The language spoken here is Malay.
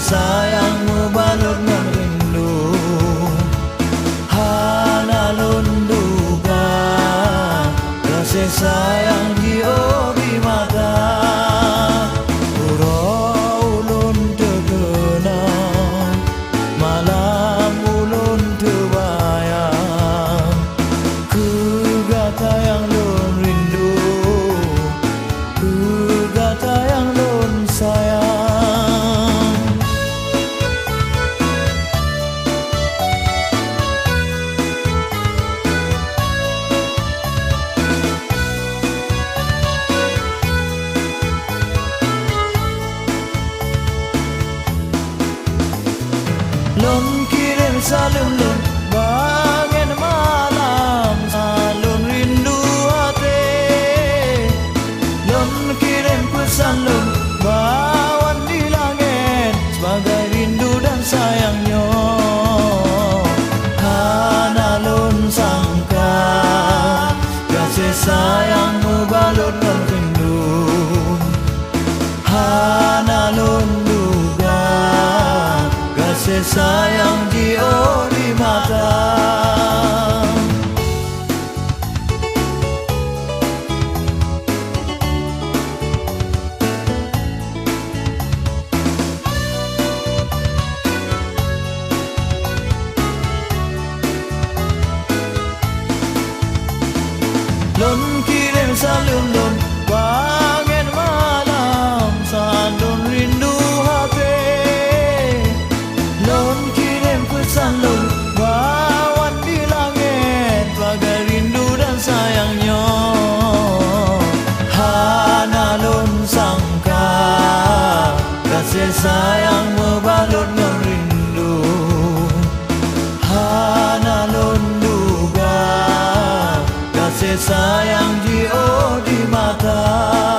sayangmu balut dengan rindu. Hanalun duga kasih sayang di di mata. Pura ulun terkenang, malam ulun terbayang. Kegata yang lun rindu, kegata yang lun sayang. Lun kirim salam lun bangen malam, salun rindu hati. Lun kirim pesan lun bawan di langit sebagai rindu dan sayangnya. Hana lun sangka kasih sayangmu balut dengan rindu. Hana lun duga kasih sayang di mata. Lun kirim salam lun bangen malam, salun rindu hati. Lun kirim pesan lun bawan di langit bagai rindu dan sayangnya. Hana lun sangka kasih sayang membalut dengan rindu. Hana lun duga kasih sayang di mata.